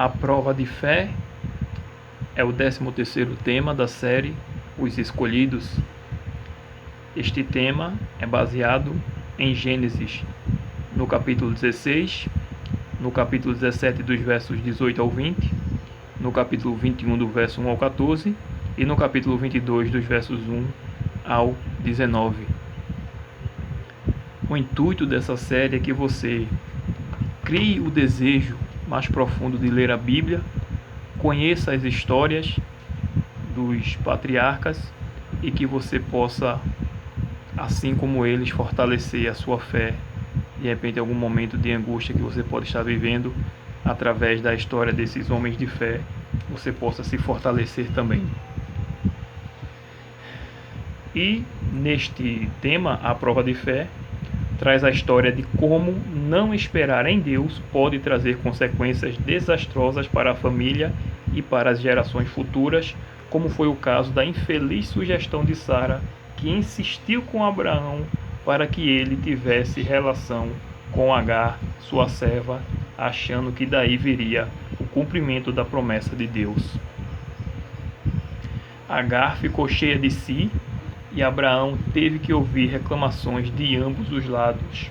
A prova de fé é o 13º tema da série Os Escolhidos. Este tema é baseado em Gênesis, no capítulo 16, no capítulo 17 dos versos 18 ao 20, no capítulo 21 do verso 1 ao 14 e no capítulo 22 dos versos 1 ao 19. O intuito dessa série é que você crie o desejo mais profundo de ler a Bíblia, conheça as histórias dos patriarcas e que você possa, assim como eles, fortalecer a sua fé. De repente, algum momento de angústia que você pode estar vivendo, através da história desses homens de fé, você possa se fortalecer também. E neste tema, a prova de fé, traz a história de como não esperar em Deus pode trazer consequências desastrosas para a família e para as gerações futuras, como foi o caso da infeliz sugestão de Sara, que insistiu com Abraão para que ele tivesse relação com Agar, sua serva, achando que daí viria o cumprimento da promessa de Deus. Agar ficou cheia de si e Abraão teve que ouvir reclamações de ambos os lados.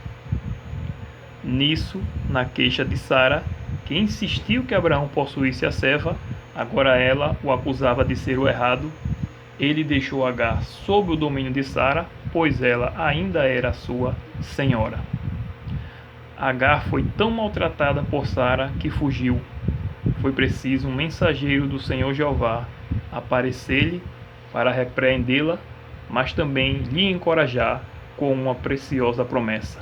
Nisso, na queixa de Sara, que insistiu que Abraão possuísse a serva, agora ela o acusava de ser o errado, ele deixou Agar sob o domínio de Sara, pois ela ainda era sua senhora. Agar foi tão maltratada por Sara que fugiu. Foi preciso um mensageiro do Senhor Jeová aparecer-lhe para repreendê-la, mas também lhe encorajar com uma preciosa promessa,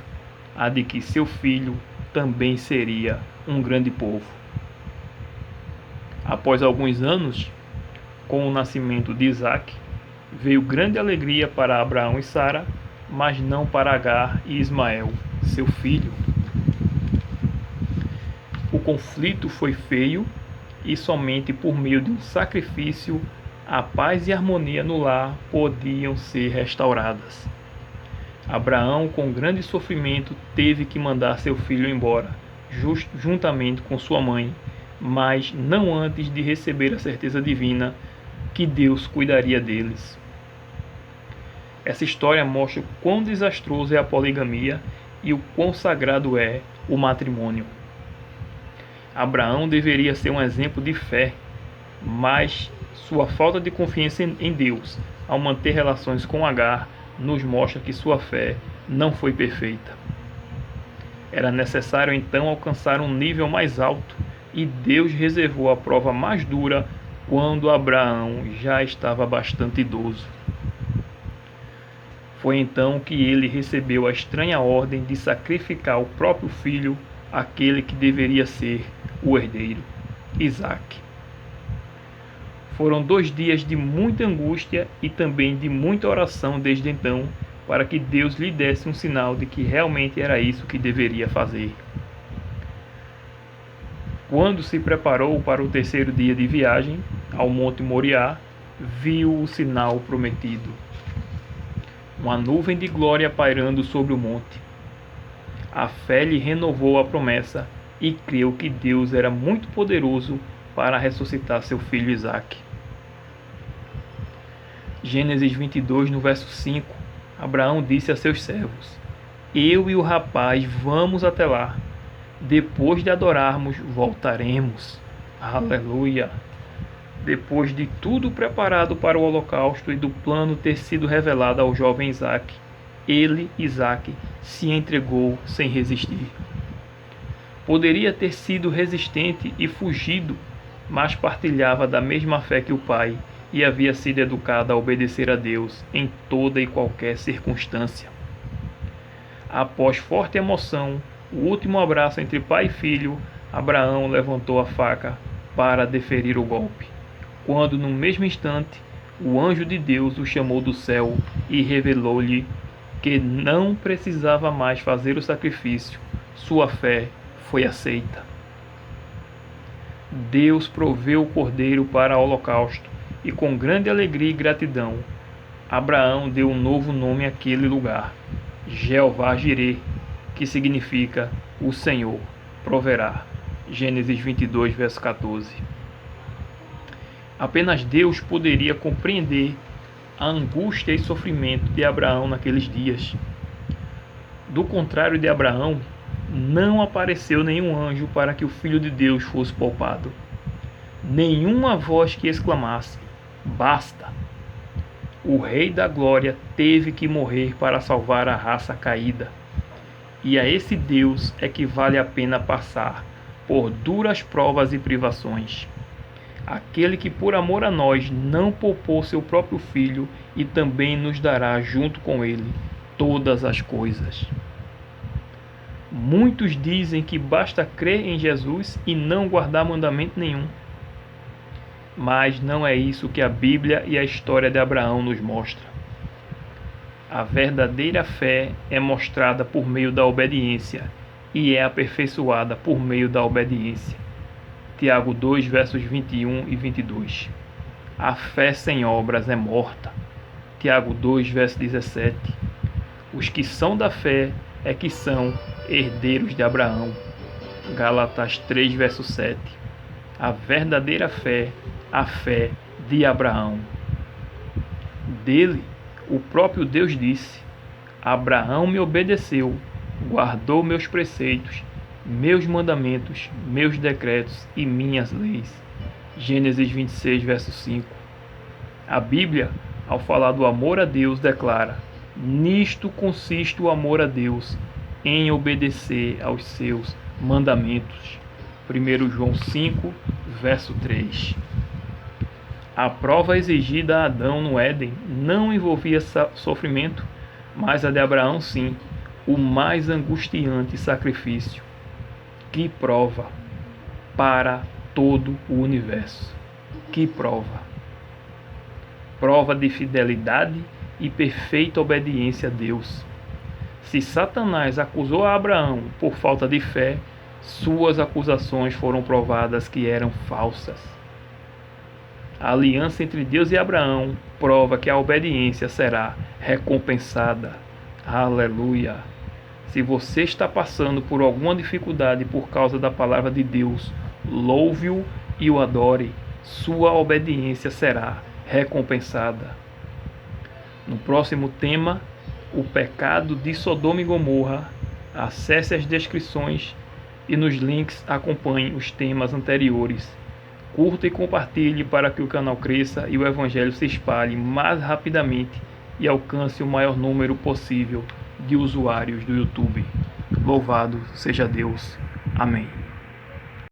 a de que seu filho também seria um grande povo. Após alguns anos, com o nascimento de Isaque, veio grande alegria para Abraão e Sara, mas não para Agar e Ismael, seu filho. O conflito foi feio e somente por meio de um sacrifício a paz e a harmonia no lar podiam ser restauradas. Abraão, com grande sofrimento, teve que mandar seu filho embora, juntamente com sua mãe, mas não antes de receber a certeza divina que Deus cuidaria deles. Essa história mostra o quão desastroso é a poligamia e o quão sagrado é o matrimônio. Abraão deveria ser um exemplo de fé, mas sua falta de confiança em Deus ao manter relações com Agar nos mostra que sua fé não foi perfeita. Era necessário então alcançar um nível mais alto, e Deus reservou a prova mais dura quando Abraão já estava bastante idoso. Foi então que ele recebeu a estranha ordem de sacrificar o próprio filho, aquele que deveria ser o herdeiro, Isaque. Foram 2 dias de muita angústia e também de muita oração desde então, para que Deus lhe desse um sinal de que realmente era isso que deveria fazer. Quando se preparou para o 3º dia de viagem, ao Monte Moriá, viu o sinal prometido. Uma nuvem de glória pairando sobre o monte. A fé lhe renovou a promessa e creu que Deus era muito poderoso para ressuscitar seu filho Isaque. Gênesis 22, no verso 5, Abraão disse a seus servos: Eu e o rapaz vamos até lá. Depois de adorarmos, voltaremos. Aleluia! Depois de tudo preparado para o holocausto e do plano ter sido revelado ao jovem Isaque, ele, Isaque, se entregou sem resistir. Poderia ter sido resistente e fugido, mas partilhava da mesma fé que o pai e havia sido educado a obedecer a Deus em toda e qualquer circunstância. Após forte emoção, o último abraço entre pai e filho, Abraão levantou a faca para deferir o golpe, quando no mesmo instante o anjo de Deus o chamou do céu e revelou-lhe que não precisava mais fazer o sacrifício, sua fé foi aceita. Deus proveu o cordeiro para o holocausto e com grande alegria e gratidão, Abraão deu um novo nome àquele lugar, Jeová Jireh, que significa o Senhor proverá. Gênesis 22, verso 14. Apenas Deus poderia compreender a angústia e sofrimento de Abraão naqueles dias. Do contrário de Abraão, não apareceu nenhum anjo para que o Filho de Deus fosse poupado. Nenhuma voz que exclamasse: basta! O Rei da Glória teve que morrer para salvar a raça caída. E a esse Deus é que vale a pena passar por duras provas e privações. Aquele que por amor a nós não poupou seu próprio Filho e também nos dará junto com ele todas as coisas. Muitos dizem que basta crer em Jesus e não guardar mandamento nenhum. Mas não é isso que a Bíblia e a história de Abraão nos mostra. A verdadeira fé é mostrada por meio da obediência e é aperfeiçoada por meio da obediência. Tiago 2, versos 21 e 22. A fé sem obras é morta. Tiago 2, verso 17. Os que são da fé é que são herdeiros de Abraão. Gálatas 3, verso 7. A verdadeira fé, a fé de Abraão. Dele, o próprio Deus disse: Abraão me obedeceu, guardou meus preceitos, meus mandamentos, meus decretos e minhas leis. Gênesis 26, verso 5. A Bíblia, ao falar do amor a Deus, declara: nisto consiste o amor a Deus, em obedecer aos seus mandamentos. 1 João 5, verso 3. A prova exigida a Adão no Éden não envolvia sofrimento, mas a de Abraão sim, o mais angustiante sacrifício. Que prova para todo o universo! Que prova! Prova de fidelidade e perfeita obediência a Deus. Se Satanás acusou a Abraão por falta de fé, suas acusações foram provadas que eram falsas. A aliança entre Deus e Abraão prova que a obediência será recompensada. Aleluia! Se você está passando por alguma dificuldade por causa da palavra de Deus, louve-o e o adore. Sua obediência será recompensada. No próximo tema, o pecado de Sodoma e Gomorra. Acesse as descrições e nos links acompanhe os temas anteriores. Curta e compartilhe para que o canal cresça e o Evangelho se espalhe mais rapidamente e alcance o maior número possível de usuários do YouTube. Louvado seja Deus. Amém.